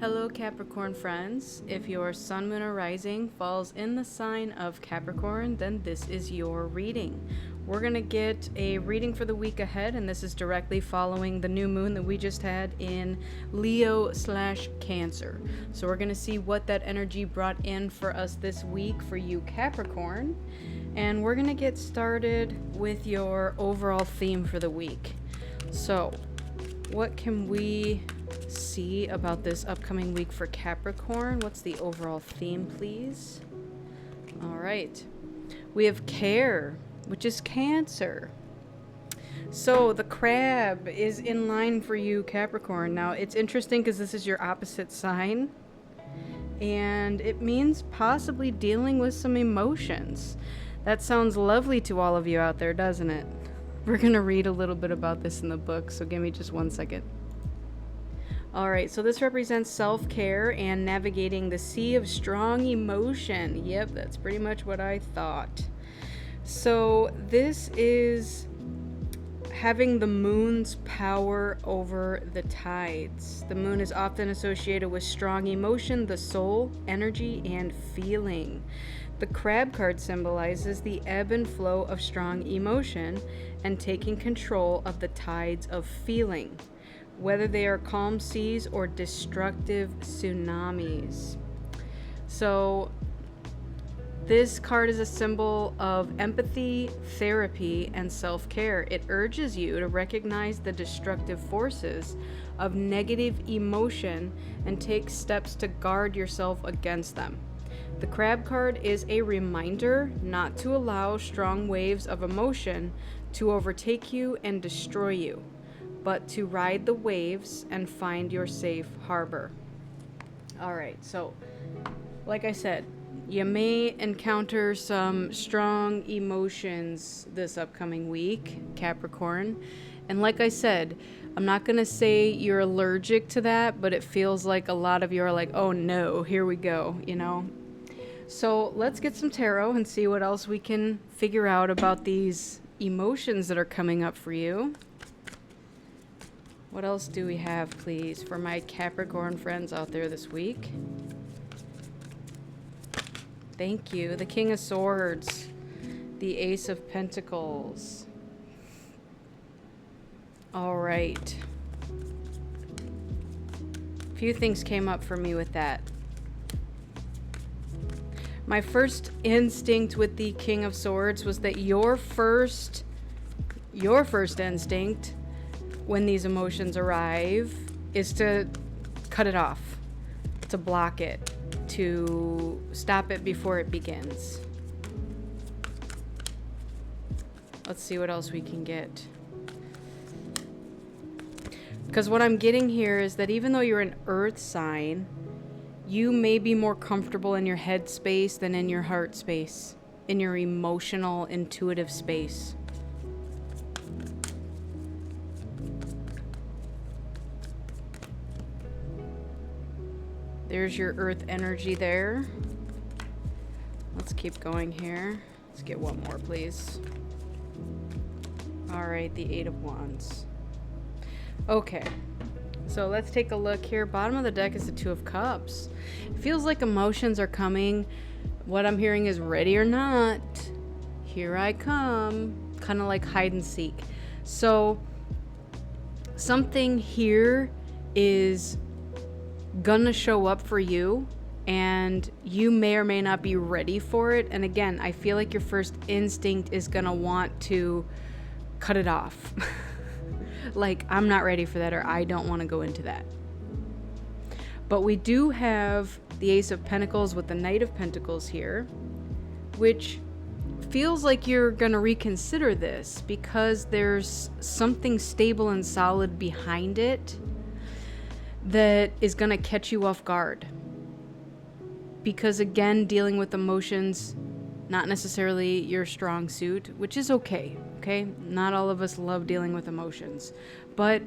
Hello, Capricorn friends. If your sun, moon, or rising falls in the sign of Capricorn, then this is your reading. We're going to get a reading for the week ahead, and this is directly following the new moon that we just had in Leo/Cancer. So we're going to see what that energy brought in for us this week for you, Capricorn. And we're going to get started with your overall theme for the week. So, what can we see about this upcoming week for Capricorn? What's the overall theme, please? All right. We have care, which is Cancer. So the crab is in line for you, Capricorn. Now, it's interesting because this is your opposite sign, and it means possibly dealing with some emotions. That sounds lovely to all of you out there, doesn't it? We're going to read a little bit about this in the book, so give me just 1 second. Alright, so this represents self-care and navigating the sea of strong emotion. Yep, that's pretty much what I thought. So this is having the moon's power over the tides. The moon is often associated with strong emotion, the soul, energy, and feeling. The crab card symbolizes the ebb and flow of strong emotion and taking control of the tides of feeling, whether they are calm seas or destructive tsunamis. So this card is a symbol of empathy, therapy, and self-care. It urges you to recognize the destructive forces of negative emotion and take steps to guard yourself against them. The crab card is a reminder not to allow strong waves of emotion to overtake you and destroy you, but to ride the waves and find your safe harbor. Alright, so like I said, you may encounter some strong emotions this upcoming week, Capricorn. And like I said, I'm not going to say you're allergic to that, but it feels like a lot of you are like, oh no, here we go, you know? So let's get some tarot and see what else we can figure out about these emotions that are coming up for you. What else do we have, please, for my Capricorn friends out there this week? Thank you. The King of Swords. The Ace of Pentacles. All right. A few things came up for me with that. My first instinct with the King of Swords was that your first instinct when these emotions arrive is to cut it off, to block it, to stop it before it begins. Let's see what else we can get. Because what I'm getting here is that even though you're an earth sign, you may be more comfortable in your head space than in your heart space, in your emotional, intuitive space. There's your earth energy there. Let's keep going here. Let's get one more, please. All right, the Eight of Wands. Okay, so let's take a look here. Bottom of the deck is the Two of Cups. It feels like emotions are coming. What I'm hearing is ready or not, here I come. Kind of like hide and seek. So something here is gonna show up for you, and you may or may not be ready for it. And again, I feel like your first instinct is gonna want to cut it off. Like, I'm not ready for that, or I don't want to go into that. But we do have the Ace of Pentacles with the Knight of Pentacles here, which feels like you're gonna reconsider this because there's something stable and solid behind it that is going to catch you off guard. Because again, dealing with emotions, not necessarily your strong suit, which is okay, okay? Not all of us love dealing with emotions. But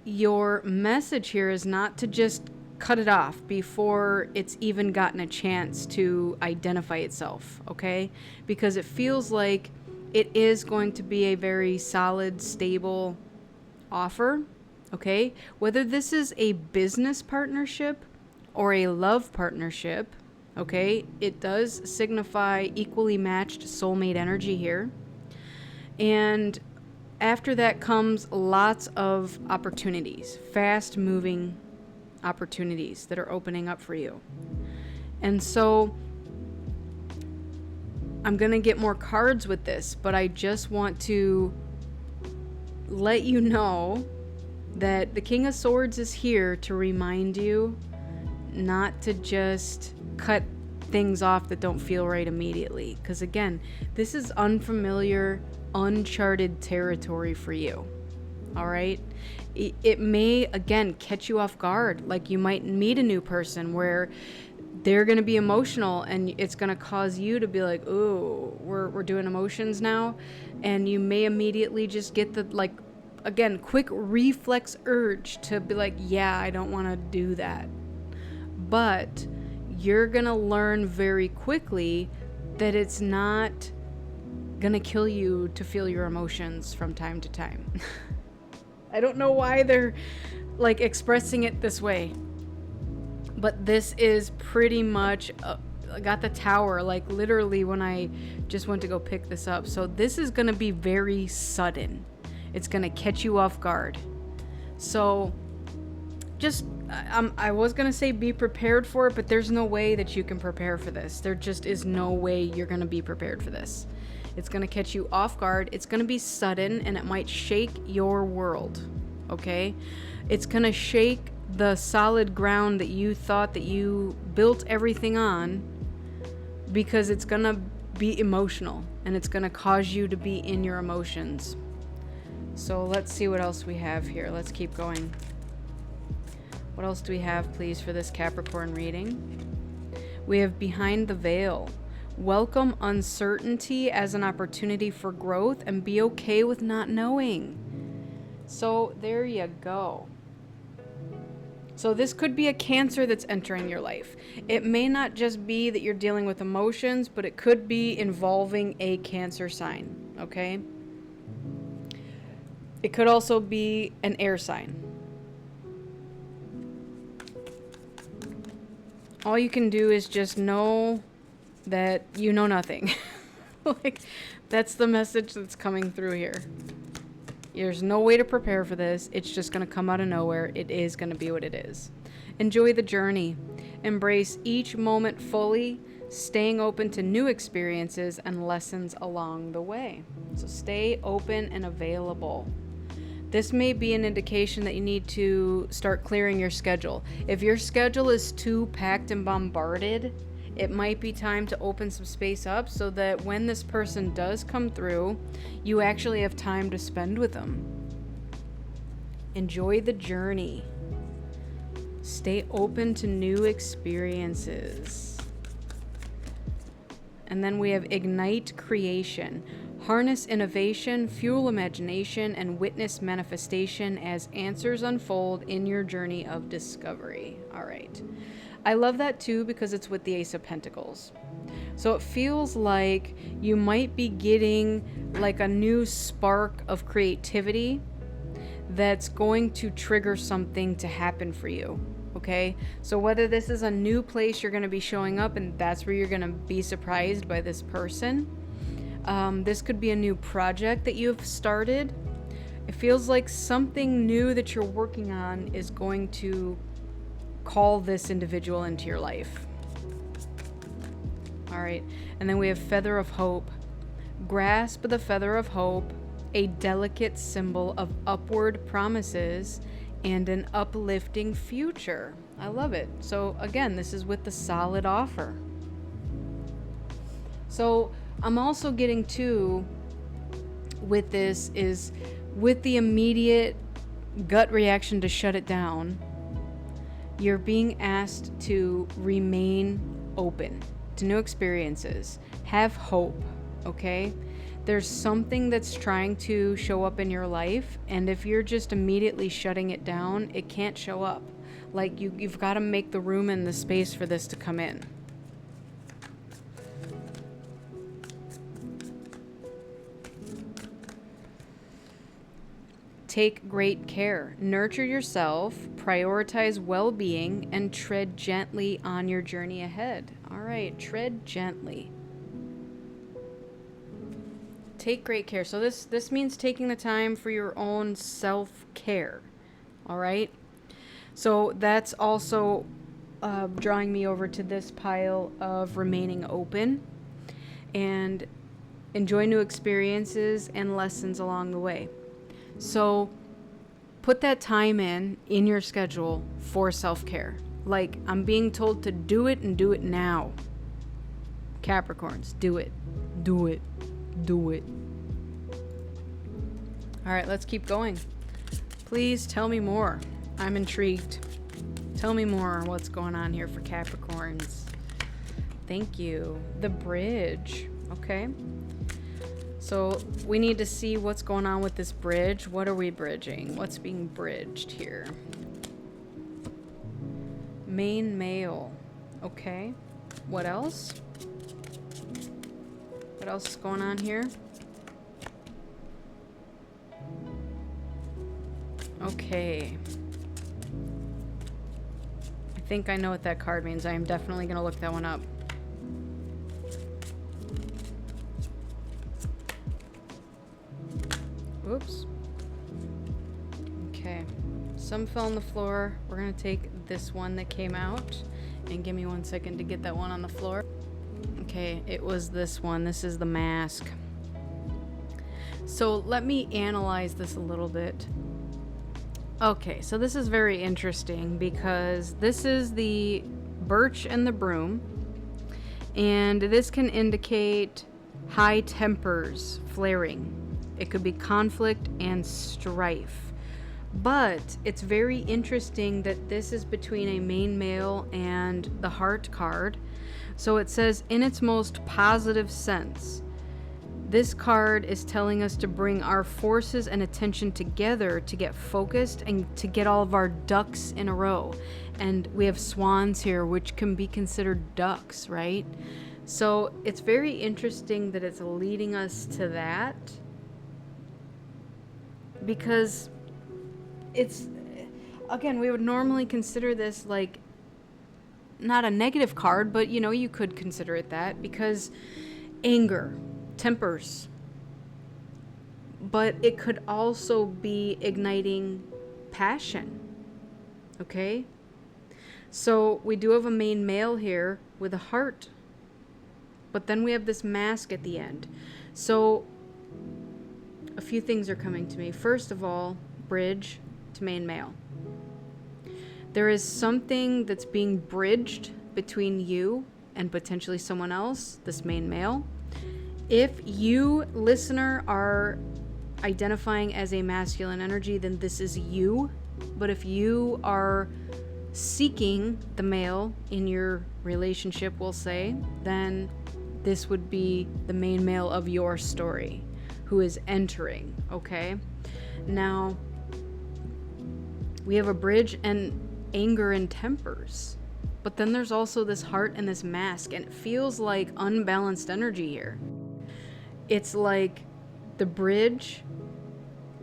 your message here is not to just cut it off before it's even gotten a chance to identify itself, okay? Because it feels like it is going to be a very solid, stable offer, Okay? Whether this is a business partnership or a love partnership, okay? It does signify equally matched soulmate energy here. And after that comes lots of opportunities, fast moving opportunities that are opening up for you. And so I'm going to get more cards with this, but I just want to let you know that the King of Swords is here to remind you not to just cut things off that don't feel right immediately. Because again, this is unfamiliar, uncharted territory for you. All right? It may, again, catch you off guard. Like you might meet a new person where they're going to be emotional and it's going to cause you to be like, ooh, we're doing emotions now. And you may immediately just get the, like, again, quick reflex urge to be like, yeah, I don't want to do that. But you're going to learn very quickly that it's not going to kill you to feel your emotions from time to time. I don't know why they're like expressing it this way. But this is pretty much, I got the tower, like literally when I just went to go pick this up. So this is going to be very sudden. It's going to catch you off guard. So just, I was going to say be prepared for it, but there's no way that you can prepare for this. There just is no way you're going to be prepared for this. It's going to catch you off guard. It's going to be sudden and it might shake your world. Okay? It's going to shake the solid ground that you thought that you built everything on, because it's going to be emotional and it's going to cause you to be in your emotions. So let's see what else we have here. Let's keep going. What else do we have, please, for this Capricorn reading? We have Behind the Veil. Welcome uncertainty as an opportunity for growth and be okay with not knowing. So there you go. So this could be a Cancer that's entering your life. It may not just be that you're dealing with emotions, but it could be involving a Cancer sign, okay? It could also be an air sign. All you can do is just know that you know nothing. Like, that's the message that's coming through here. There's no way to prepare for this. It's just going to come out of nowhere. It is going to be what it is. Enjoy the journey. Embrace each moment fully, staying open to new experiences and lessons along the way. So stay open and available. This may be an indication that you need to start clearing your schedule. If your schedule is too packed and bombarded, it might be time to open some space up so that when this person does come through, you actually have time to spend with them. Enjoy the journey. Stay open to new experiences. And then we have Ignite Creation. Harness innovation, fuel imagination, and witness manifestation as answers unfold in your journey of discovery. All right. I love that too because it's with the Ace of Pentacles. So it feels like you might be getting like a new spark of creativity that's going to trigger something to happen for you. Okay? So whether this is a new place you're going to be showing up and that's where you're going to be surprised by this person. This could be a new project that you've started. It feels like something new that you're working on is going to call this individual into your life. All right. And then we have Feather of Hope. Grasp the feather of hope, a delicate symbol of upward promises and an uplifting future. I love it. So again, this is with the solid offer. So I'm also getting to with this is with the immediate gut reaction to shut it down. You're being asked to remain open to new experiences. Have hope, okay? There's something that's trying to show up in your life, and if you're just immediately shutting it down, it can't show up. Like, you've got to make the room and the space for this to come in. Take great care. Nurture yourself, prioritize well-being, and tread gently on your journey ahead. All right, tread gently. Take great care. So this means taking the time for your own self-care. All right? So that's also drawing me over to this pile of remaining open and enjoy new experiences and lessons along the way. So put that time in your schedule for self-care. Like, I'm being told to do it and do it now. Capricorns, do it. Do it. Do it. All right, let's keep going. Please tell me more. I'm intrigued. Tell me more what's going on here for Capricorns. Thank you. The bridge. Okay. So we need to see what's going on with this bridge. What are we bridging? What's being bridged here? Main male. Okay. What else? What else is going on here? Okay. I think I know what that card means. I am definitely going to look that one up. Oops. Okay. Some fell on the floor. We're going to take this one that came out. And give me 1 second to get that one on the floor. Okay, it was this one. This is the mask. So let me analyze this a little bit. Okay, so this is very interesting because this is the birch and the broom. And this can indicate high tempers flaring. It could be conflict and strife. But it's very interesting that this is between a main male and the heart card. So it says, in its most positive sense, this card is telling us to bring our forces and attention together to get focused and to get all of our ducks in a row. And we have swans here, which can be considered ducks, right? So it's very interesting that it's leading us to that. Because it's, again, we would normally consider this like not a negative card, but you know, you could consider it that because anger, tempers, but it could also be igniting passion. Okay, so we do have a main male here with a heart, but then we have this mask at the end. So a few things are coming to me. First of all, bridge to main male. There is something that's being bridged between you and potentially someone else, this main male. If you, listener, are identifying as a masculine energy, then this is you. But if you are seeking the male in your relationship, we'll say, then this would be the main male of your story who is entering, okay? Now, we have a bridge and anger and tempers, but then there's also this heart and this mask, and it feels like unbalanced energy here. It's like the bridge,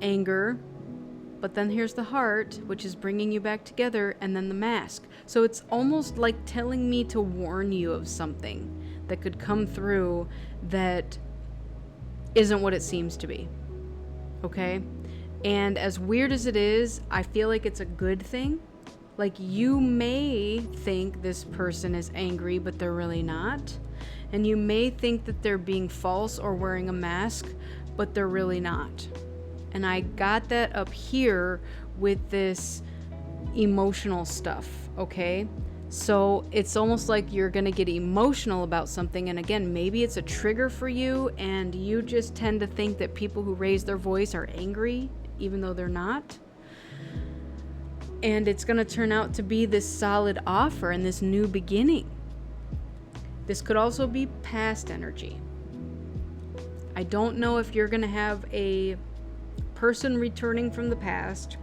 anger, but then here's the heart, which is bringing you back together, and then the mask. So it's almost like telling me to warn you of something that could come through that isn't what it seems to be, okay? And as weird as it is, I feel like it's a good thing. Like, you may think this person is angry, but they're really not. And you may think that they're being false or wearing a mask, but they're really not. And I got that up here with this emotional stuff, okay? So it's almost like you're gonna get emotional about something, and again, maybe it's a trigger for you, and you just tend to think that people who raise their voice are angry, even though they're not. And it's gonna turn out to be this solid offer and this new beginning. This could also be past energy. I don't know if you're gonna have a person returning from the past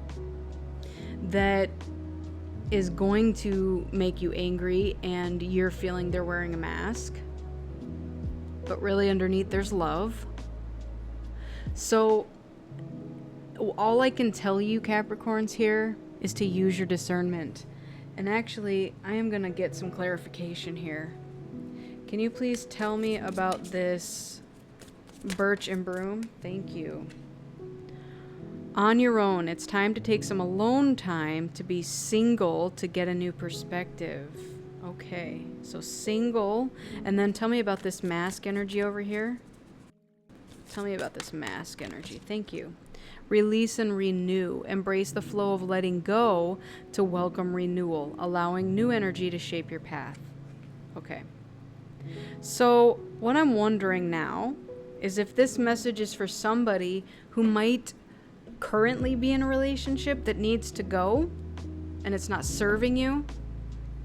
that is going to make you angry and you're feeling they're wearing a mask, but really underneath there's love. So all I can tell you, Capricorns, here is to use your discernment. And actually, I am going to get some clarification here. Can you please tell me about this birch and broom? Thank you. On your own, it's time to take some alone time to be single to get a new perspective. Okay, so single, and then tell me about this mask energy over here. Tell me about this mask energy. Thank you. Release and renew. Embrace the flow of letting go to welcome renewal, allowing new energy to shape your path. Okay. So what I'm wondering now is if this message is for somebody who might currently be in a relationship that needs to go and it's not serving you.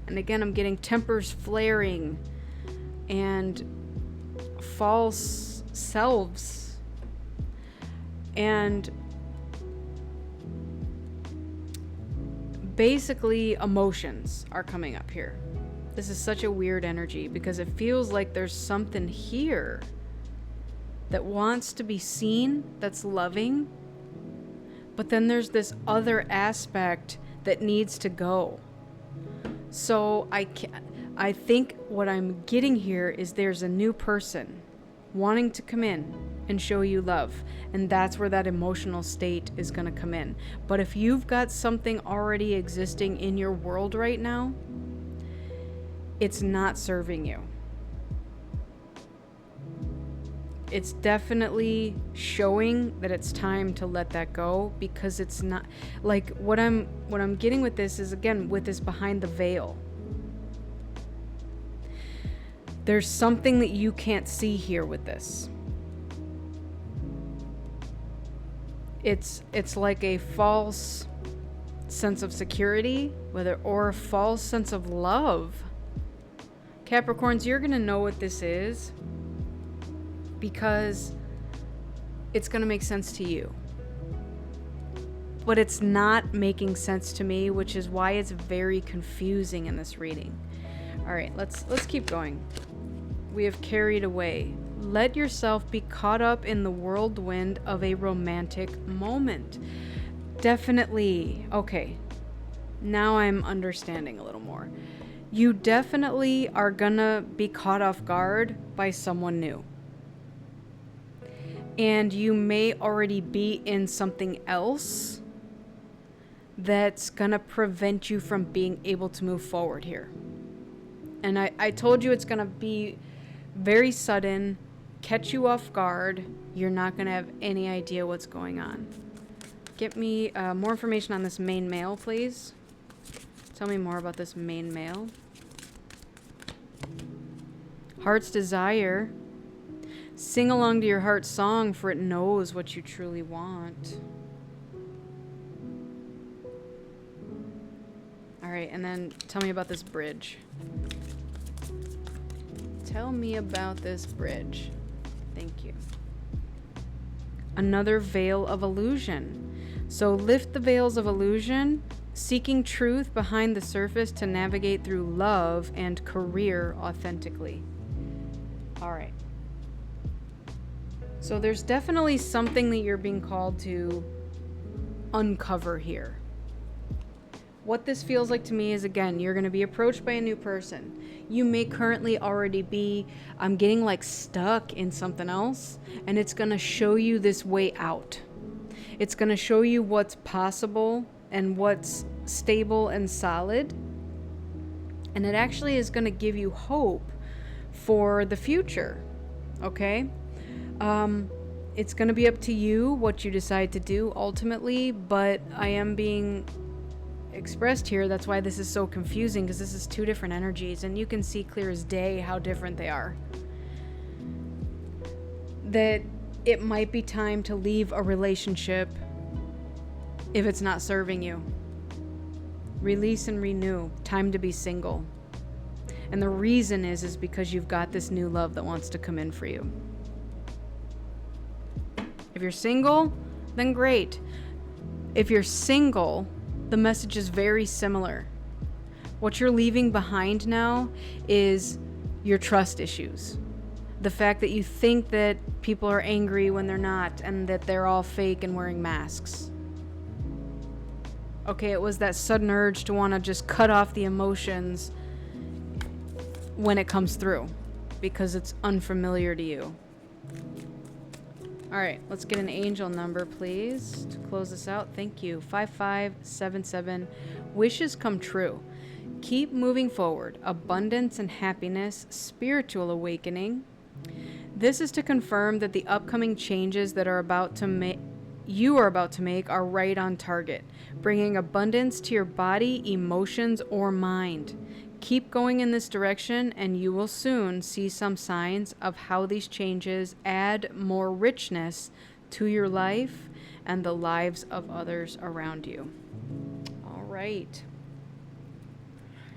And again, I'm getting tempers flaring and false selves and basically emotions are coming up here. This is such a weird energy because it feels like there's something here that wants to be seen, that's loving, but then there's this other aspect that needs to go. So I think what I'm getting here is there's a new person wanting to come in and show you love, and that's where that emotional state is going to come in. But if you've got something already existing in your world right now, it's not serving you. It's definitely showing that it's time to let that go, because it's not like what I'm getting with this is, again, with this behind the veil. There's something that you can't see here with this. It's like a false sense of security, or a false sense of love. Capricorns, you're going to know what this is because it's going to make sense to you. But it's not making sense to me, which is why it's very confusing in this reading. All right, let's keep going. We have carried away. Let yourself be caught up in the whirlwind of a romantic moment. Definitely. Okay. Now I'm understanding a little more. You definitely are gonna be caught off guard by someone new. And you may already be in something else that's gonna prevent you from being able to move forward here. And I told you it's gonna be very sudden, catch you off guard. You're not gonna have any idea what's going on. Get me more information on this main male, please. Tell me more about this main male. Heart's desire. Sing along to your heart's song, for it knows what you truly want. All right, and then tell me about this bridge. Tell me about this bridge. Thank you. Another veil of illusion. So lift the veils of illusion, seeking truth behind the surface to navigate through love and career authentically. All right. So there's definitely something that you're being called to uncover here. What this feels like to me is, again, you're going to be approached by a new person. You may currently already be, I'm getting like stuck in something else, and it's going to show you this way out. It's going to show you what's possible and what's stable and solid. And it actually is going to give you hope for the future. Okay? It's going to be up to you what you decide to do ultimately, but I am being expressed here. That's why this is so confusing, because this is two different energies, and you can see clear as day how different they are. That it might be time to leave a relationship if it's not serving you. Release and renew. Time to be single. And the reason is because you've got this new love that wants to come in for you. If you're single, then great. If you're single, the message is very similar. What you're leaving behind now is your trust issues. The fact that you think that people are angry when they're not, and that they're all fake and wearing masks. Okay, it was that sudden urge to want to just cut off the emotions when it comes through, because it's unfamiliar to you. All right, let's get an angel number, please, to close this out. Thank you. 5577. Wishes come true. Keep moving forward. Abundance and happiness. Spiritual awakening. This is to confirm that the upcoming changes that you are about to make are right on target, bringing abundance to your body, emotions, or mind. Keep going in this direction, and you will soon see some signs of how these changes add more richness to your life and the lives of others around you. All right.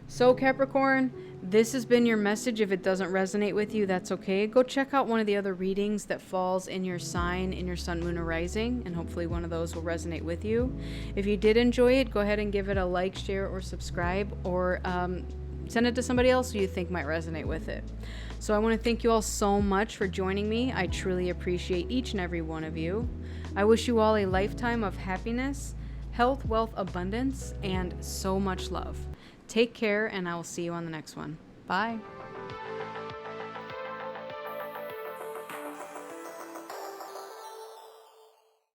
So, Capricorn, this has been your message. If it doesn't resonate with you, that's okay. Go check out one of the other readings that falls in your sign, in your sun, moon, or rising, and hopefully one of those will resonate with you. If you did enjoy it, go ahead and give it a like, share, or subscribe, or send it to somebody else who you think might resonate with it. So I want to thank you all so much for joining me. I truly appreciate each and every one of you. I wish you all a lifetime of happiness, health, wealth, abundance, and so much love. Take care, and I will see you on the next one. Bye.